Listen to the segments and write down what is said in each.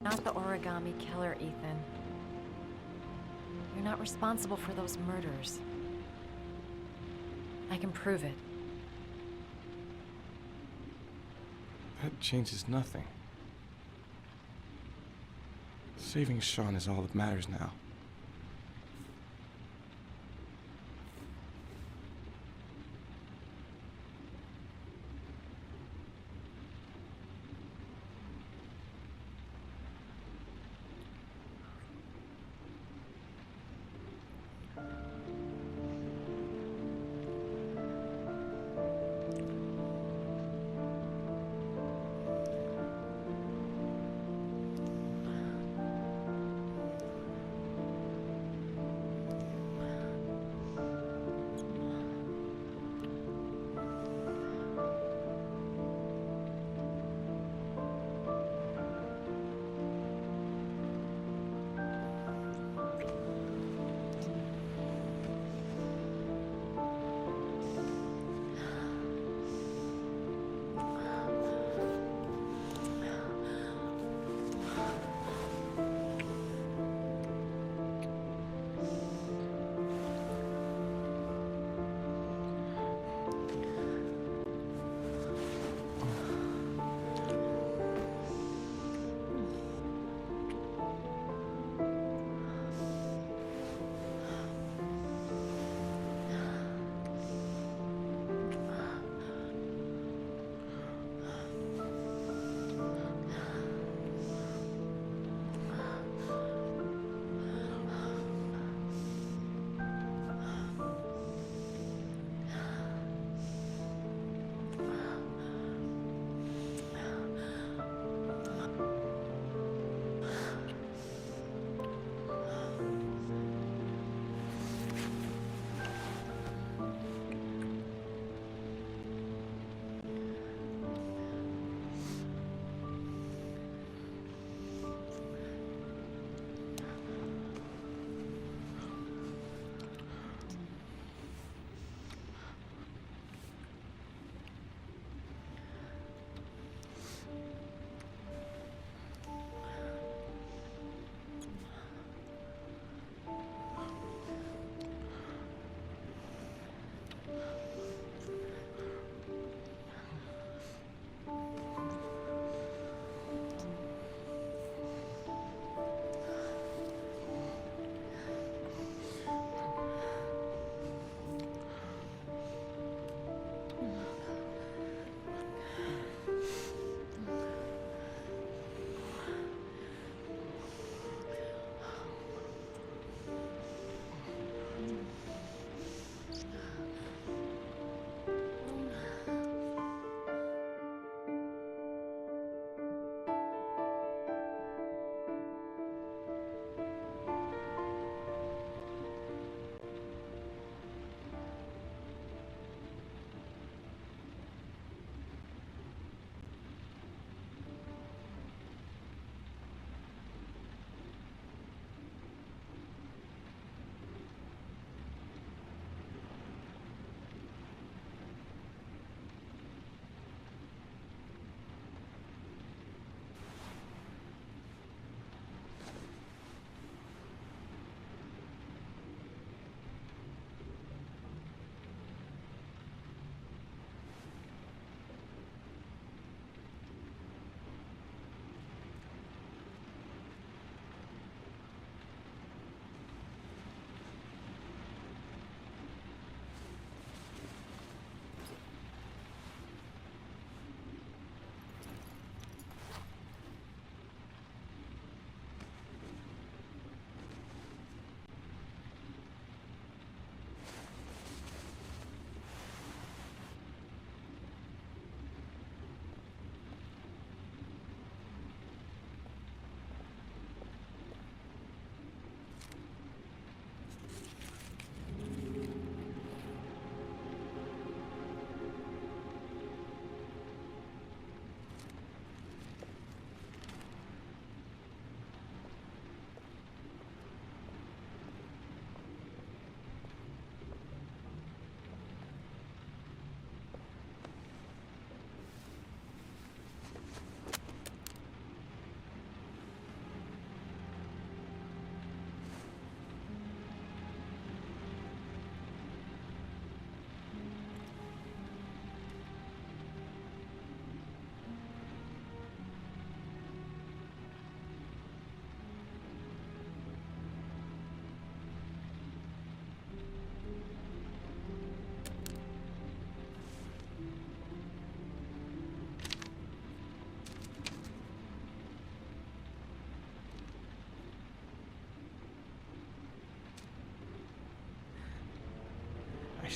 Not the origami killer, Ethan. You're not responsible for those murders. I can prove it. That changes nothing. Saving Sean is all that matters now.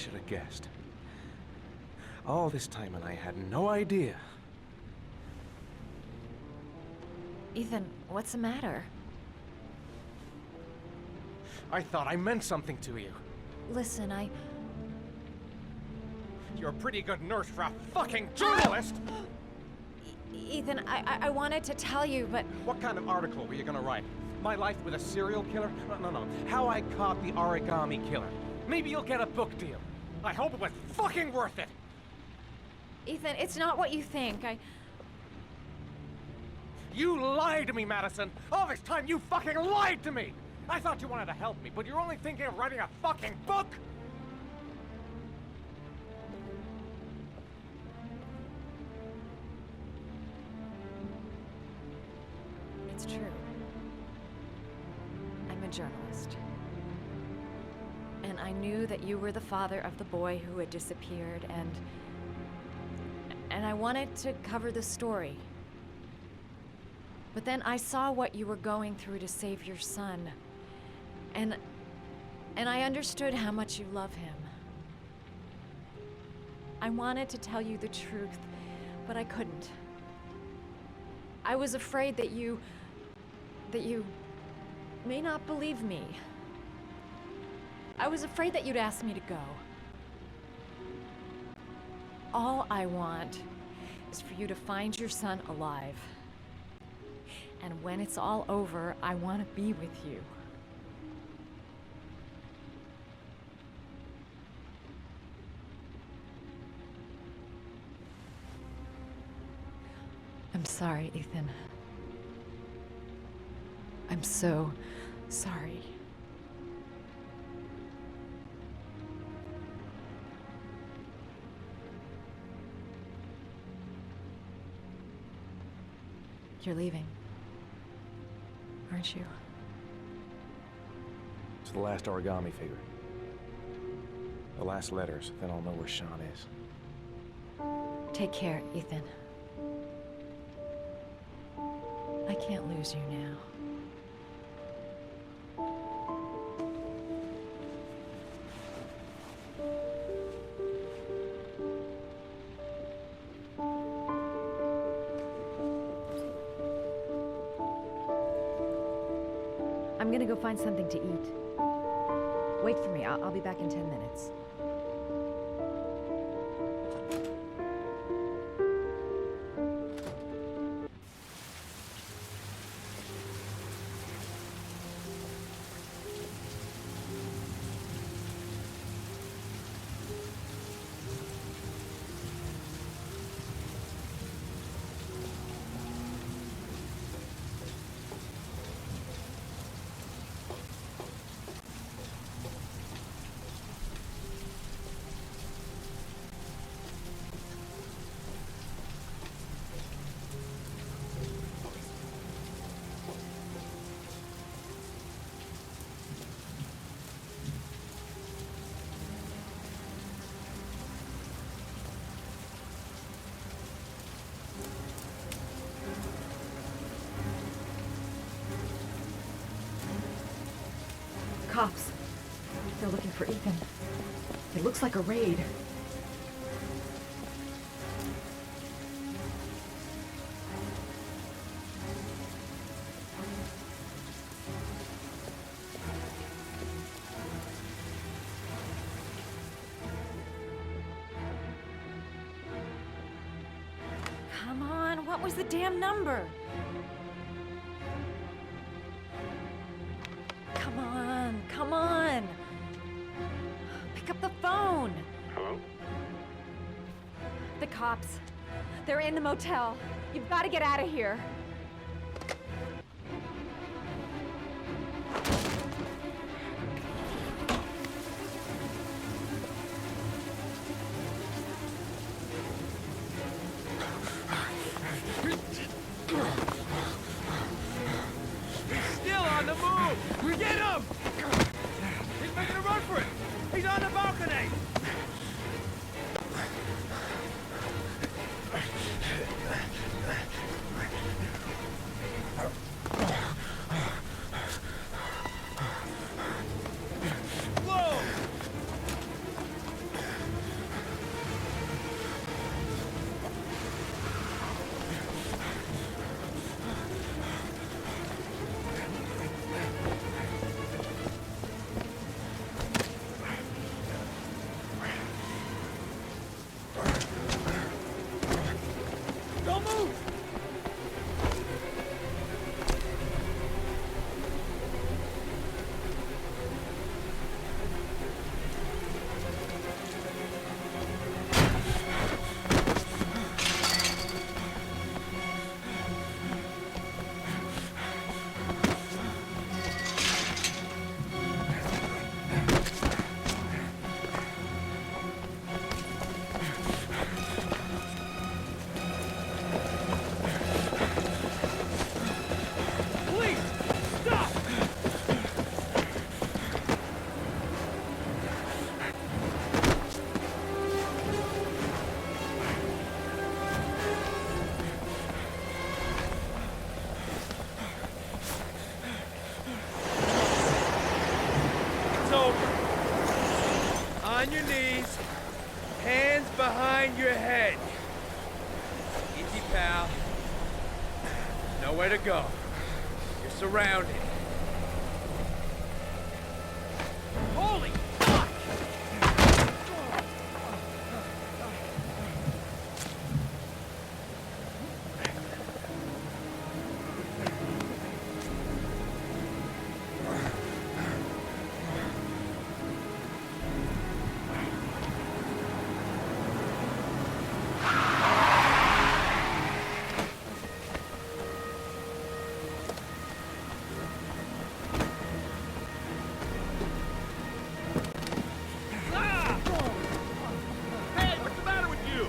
should have guessed. All this time and I had no idea. Ethan, what's the matter? I thought I meant something to you. Listen, You're a pretty good nurse for a fucking journalist! Ethan, I wanted to tell you, but... What kind of article were you gonna write? My life with a serial killer? No. How I caught the origami killer. Maybe you'll get a book deal. I hope it was fucking worth it! Ethan, it's not what you think. You lied to me, Madison! All this time you fucking lied to me! I thought you wanted to help me, but you're only thinking of writing a fucking book? It's true. I'm a journalist. And I knew that you were the father of the boy who had disappeared, and I wanted to cover the story. But then I saw what you were going through to save your son. And I understood how much you love him. I wanted to tell you the truth, but I couldn't. I was afraid that you may not believe me. I was afraid that you'd ask me to go. All I want is for you to find your son alive. And when it's all over, I want to be with you. I'm sorry, Ethan. I'm so sorry. You're leaving, aren't you? It's the last origami figure. The last letters, then I'll know where Sean is. Take care, Ethan. I can't lose you now. I'm gonna go find something to eat. Wait for me. I'll be back in 10 minutes. Cops. They're looking for Ethan. It looks like a raid. Come on, what was the damn number? Come on! Pick up the phone! Hello? The cops. They're in the motel. You've got to get out of here. Still on the move! Get him! He's making a run for it! He's on the balcony! On your knees. Hands behind your head. Easy, pal. Nowhere to go. You're surrounded. Holy fuck! Hey, what's the matter with you?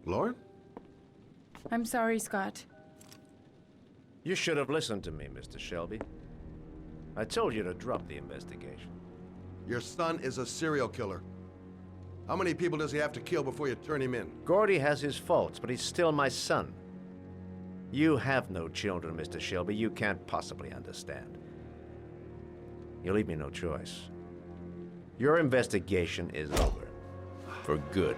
Lauren? I'm sorry, Scott. You should have listened to me, Mr. Shelby. I told you to drop the investigation. Your son is a serial killer. How many people does he have to kill before you turn him in? Gordy has his faults, but he's still my son. You have no children, Mr. Shelby. You can't possibly understand. You leave me no choice. Your investigation is over. For good.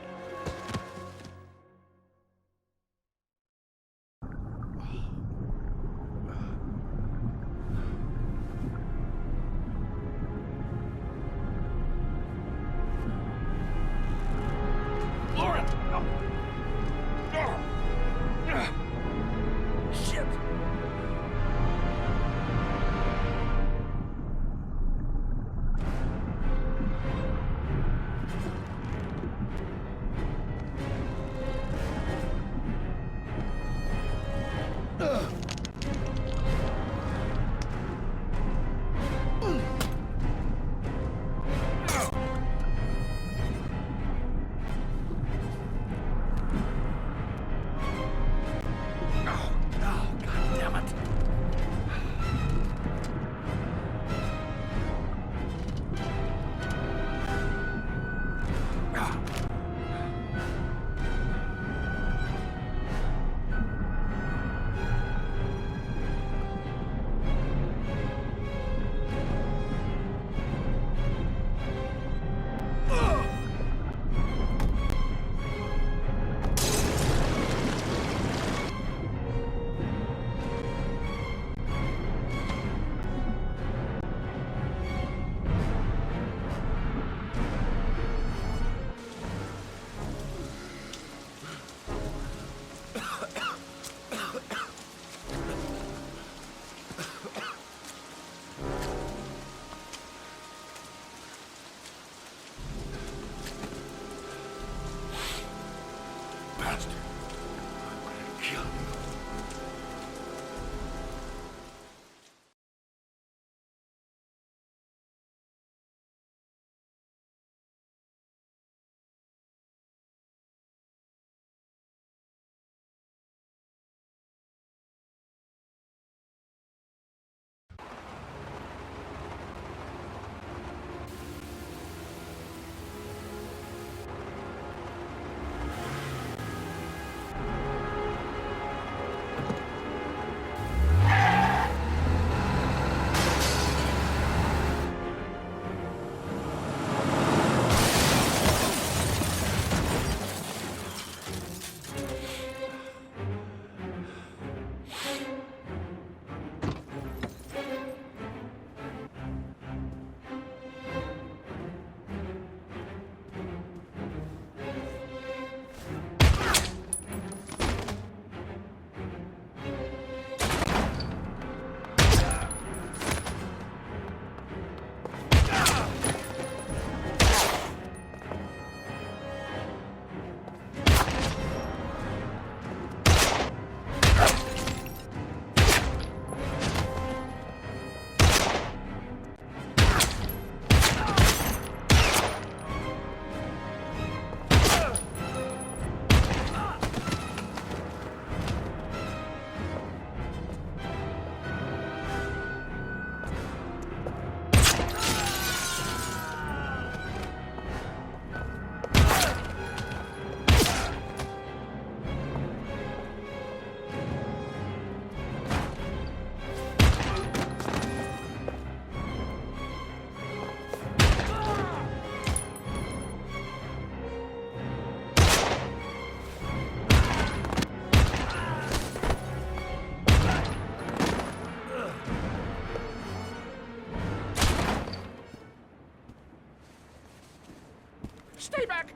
Stay back!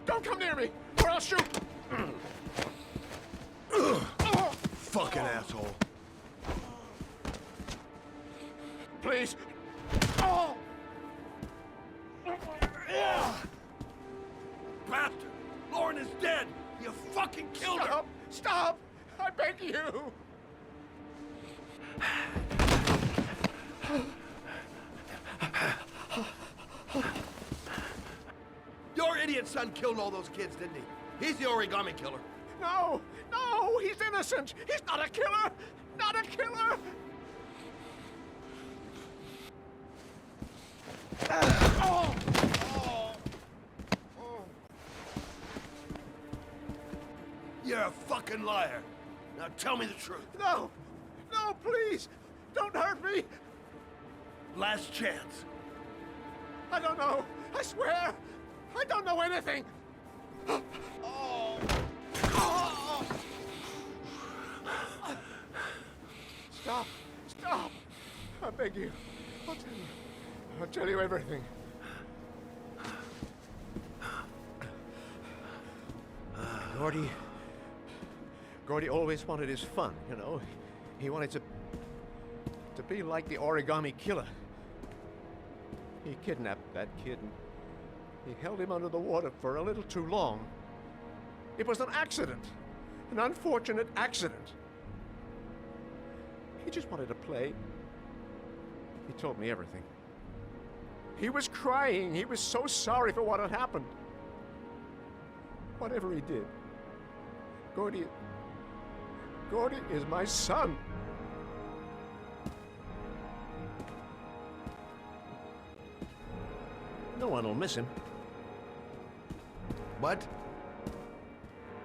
Don't come near me, or I'll shoot! Fucking asshole. Please! Oh! Bastard! Lauren is dead! You fucking killed her! Stop! Stop! I beg you! Your idiot son killed all those kids, didn't he? He's the origami killer. No! No! He's innocent! He's not a killer! Not a killer! Oh! Oh! Oh! You're a fucking liar. Now tell me the truth. No! No, please! Don't hurt me! Last chance. I don't know! I swear! I don't know anything! Oh! Oh! Stop! Stop! I beg you. I'll tell you. I'll tell you everything. Gordy always wanted his fun, you know. He wanted to be like the origami killer. He kidnapped that kid and he held him under the water for a little too long. It was an accident. An unfortunate accident. He just wanted to play. He told me everything. He was crying. He was so sorry for what had happened. Whatever he did, Gordy is my son. No one will miss him. What?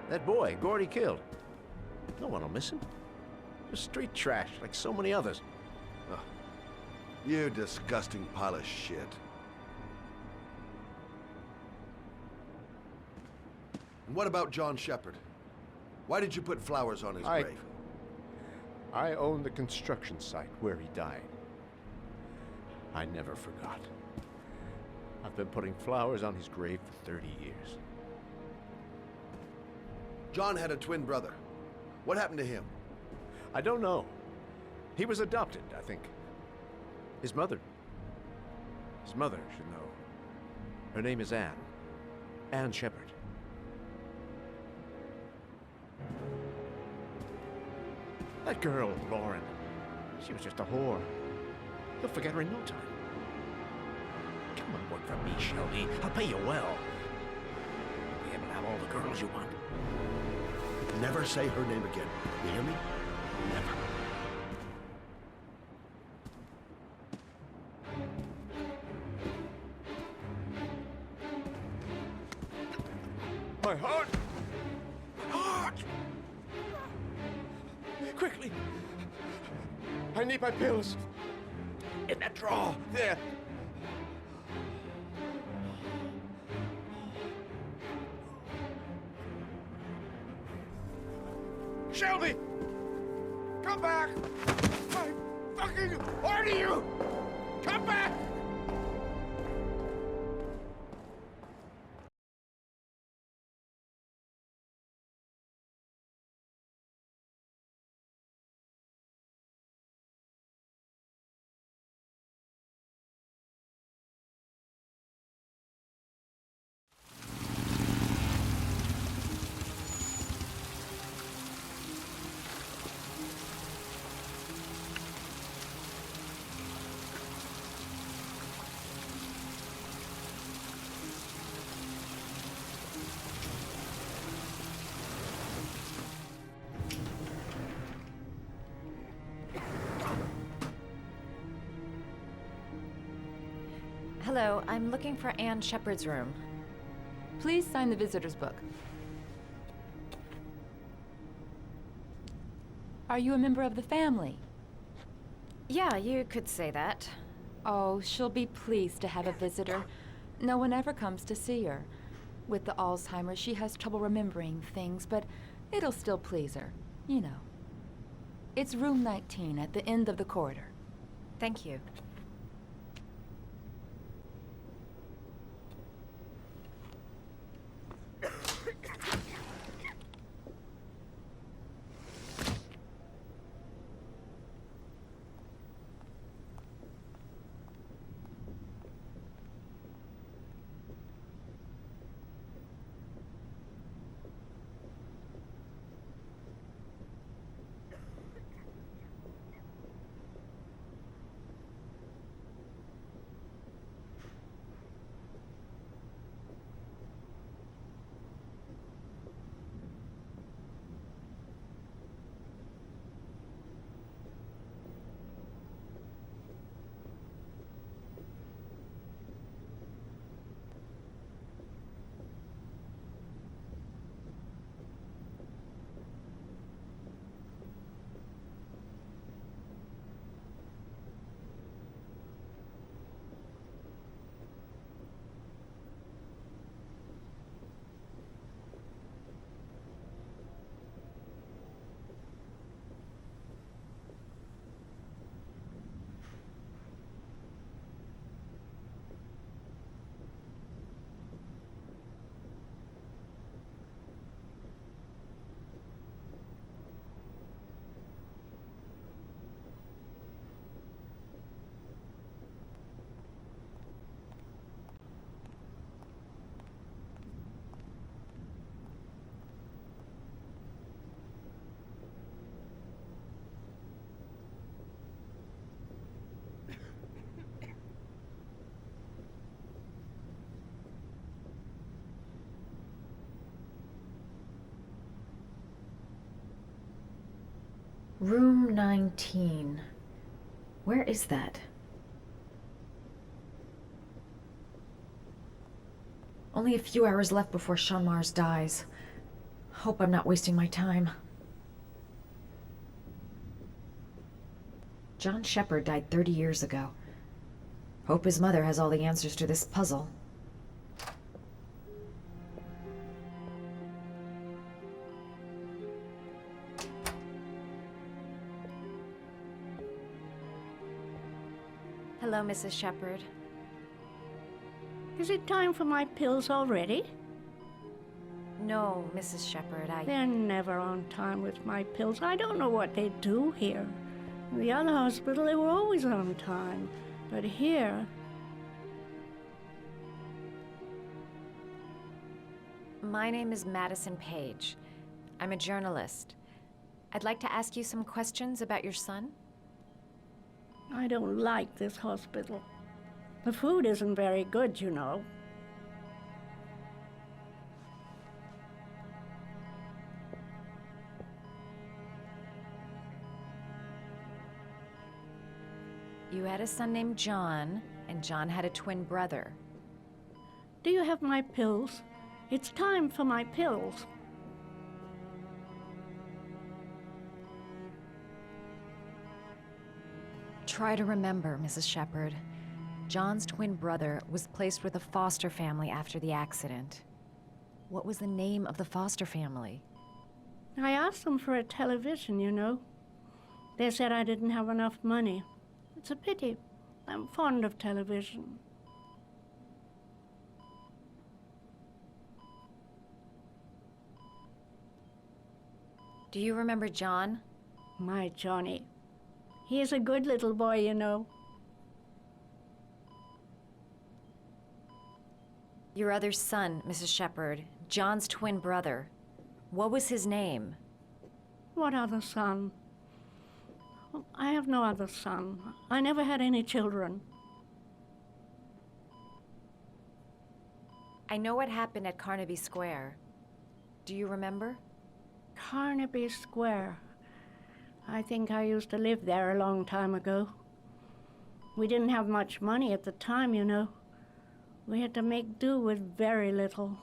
That boy, Gordy killed. No one will miss him. Just street trash, like so many others. You disgusting pile of shit. And what about John Shepard? Why did you put flowers on his grave? I own the construction site where he died. I never forgot. I've been putting flowers on his grave for 30 years. John had a twin brother. What happened to him? I don't know. He was adopted, I think. His mother should know. Her name is Anne. Anne Shepard. That girl, Lauren, she was just a whore. You'll forget her in no time. Come and work for me, Shelby. I'll pay you well. You'll be able to have all the girls you want. Never say her name again. You hear me? Never. My heart! My heart! Quickly! I need my pills. In that drawer. There. Shelby! Come back! I fucking order you! Come back! Hello, I'm looking for Anne Shepard's room. Please sign the visitor's book. Are you a member of the family? Yeah, you could say that. Oh, she'll be pleased to have a visitor. No one ever comes to see her. With the Alzheimer's, she has trouble remembering things, but it'll still please her, you know. It's room 19 at the end of the corridor. Thank you. Room 19. Where is that? Only a few hours left before Sean Mars dies. Hope I'm not wasting my time. John Shepard died 30 years ago. Hope his mother has all the answers to this puzzle. Hello, Mrs. Shepard. Is it time for my pills already? No, Mrs. Shepard, They're never on time with my pills. I don't know what they do here. In the other hospital, they were always on time. But here... My name is Madison Page. I'm a journalist. I'd like to ask you some questions about your son. I don't like this hospital. The food isn't very good, you know. You had a son named John, and John had a twin brother. Do you have my pills? It's time for my pills. Try to remember, Mrs. Shepard. John's twin brother was placed with a foster family after the accident. What was the name of the foster family? I asked them for a television, you know. They said I didn't have enough money. It's a pity. I'm fond of television. Do you remember John? My Johnny. He is a good little boy, you know. Your other son, Mrs. Shepard, John's twin brother. What was his name? What other son? I have no other son. I never had any children. I know what happened at Carnaby Square. Do you remember? Carnaby Square. I think I used to live there a long time ago. We didn't have much money at the time, you know. We had to make do with very little.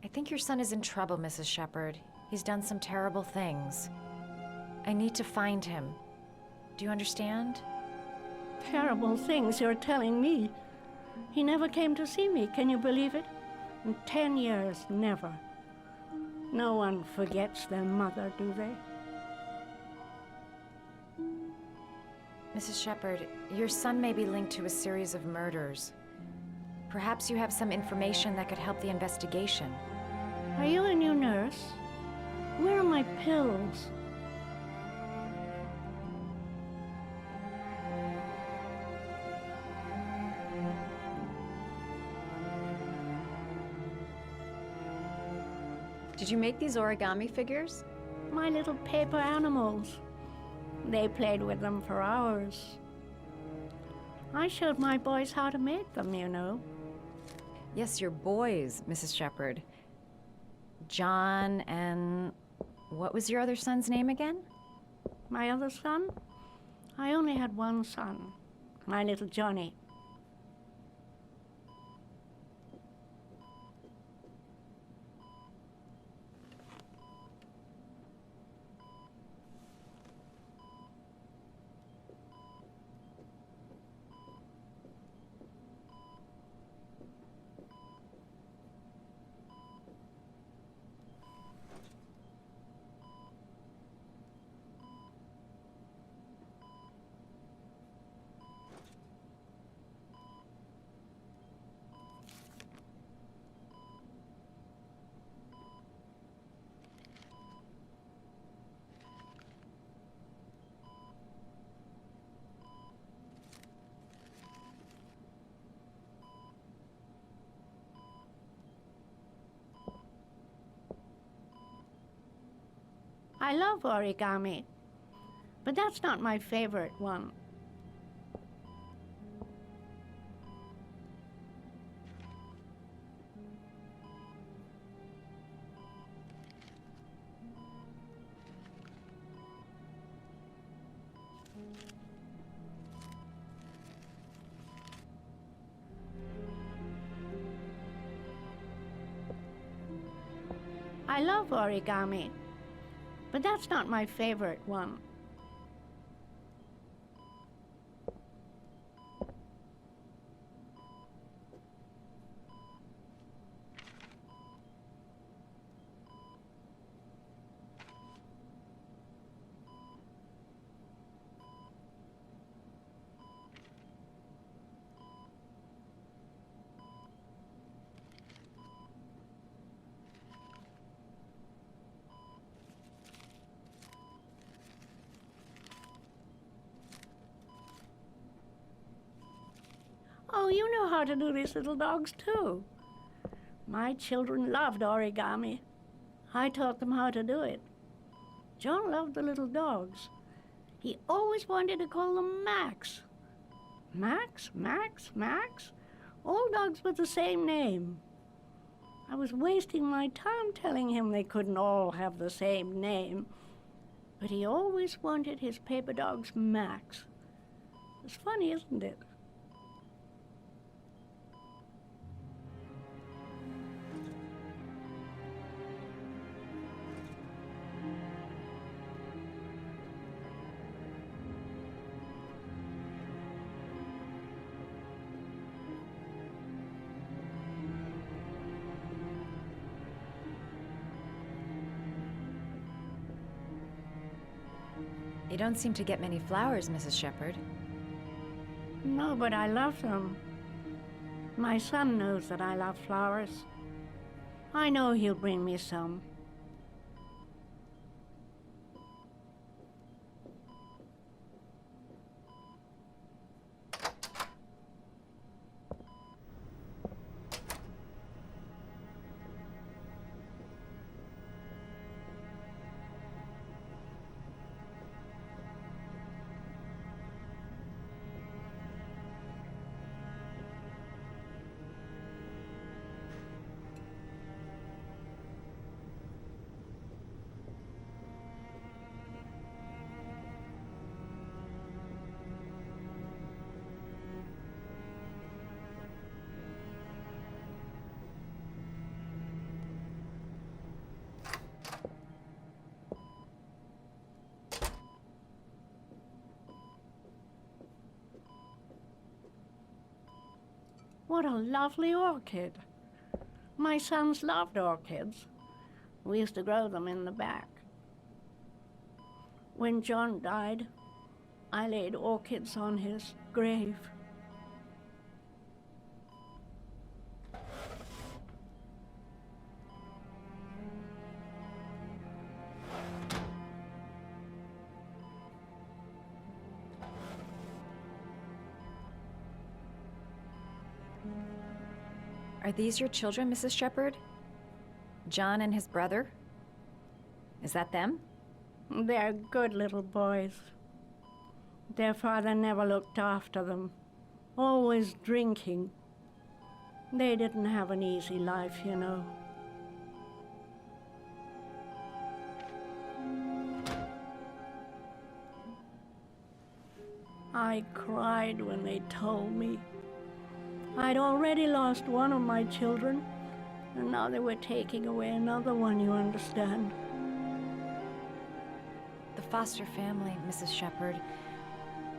I think your son is in trouble, Mrs. Shepard. He's done some terrible things. I need to find him. Do you understand? Terrible things you're telling me. He never came to see me, can you believe it? In 10 years, never. No one forgets their mother, do they? Mrs. Shepard, your son may be linked to a series of murders. Perhaps you have some information that could help the investigation. Are you a new nurse? Where are my pills? Did you make these origami figures? My little paper animals. They played with them for hours. I showed my boys how to make them, you know. Yes, your boys, Mrs. Shepard. John and... what was your other son's name again? My other son? I only had one son, my little Johnny. I love origami, but that's not my favorite one. I love origami, but that's not my favorite one. Oh, you know how to do these little dogs, too. My children loved origami. I taught them how to do it. John loved the little dogs. He always wanted to call them Max. Max, Max, Max? All dogs with the same name. I was wasting my time telling him they couldn't all have the same name. But he always wanted his paper dogs Max. It's funny, isn't it? You don't seem to get many flowers, Mrs. Shepherd. No, but I love them. My son knows that I love flowers. I know he'll bring me some. What a lovely orchid. My sons loved orchids. We used to grow them in the back. When John died, I laid orchids on his grave. Are these your children, Mrs. Shepherd? John and his brother? Is that them? They're good little boys. Their father never looked after them, always drinking. They didn't have an easy life, you know. I cried when they told me. I'd already lost one of my children, and now they were taking away another one, you understand. The foster family, Mrs. Shepherd.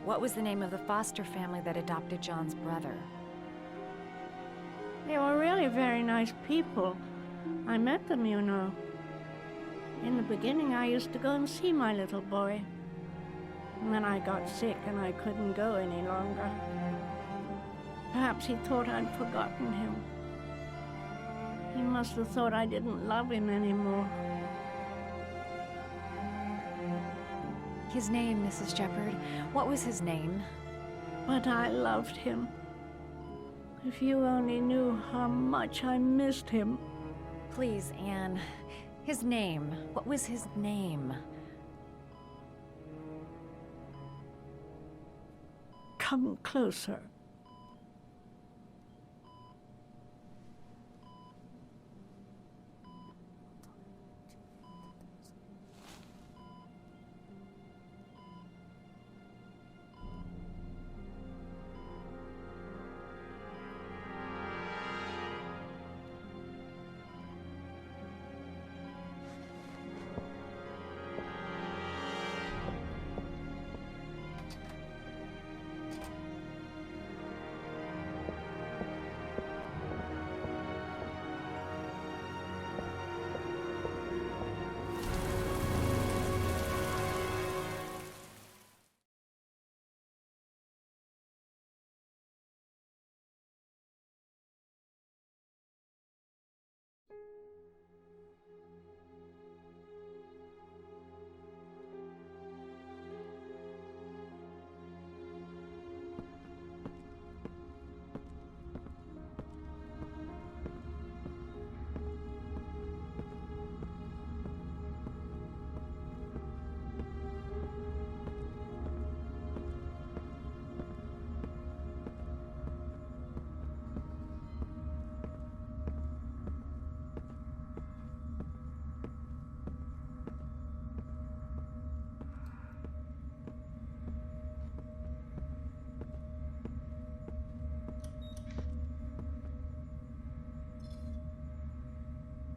What was the name of the foster family that adopted John's brother? They were really very nice people. I met them, you know. In the beginning, I used to go and see my little boy. And then I got sick and I couldn't go any longer. Perhaps he thought I'd forgotten him. He must have thought I didn't love him anymore. His name, Mrs. Shepherd. What was his name? But I loved him. If you only knew how much I missed him. Please, Anne. His name. What was his name? Come closer.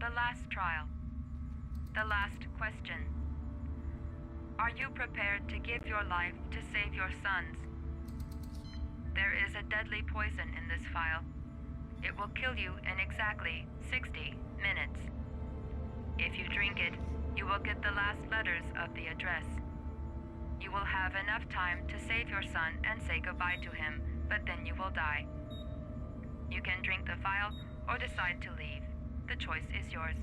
The last trial. The last question. Are you prepared to give your life to save your sons? There is a deadly poison in this file. It will kill you in exactly 60 minutes. If you drink it, you will get the last letters of the address. You will have enough time to save your son and say goodbye to him, but then you will die. You can drink the vial or decide to leave. The choice is yours.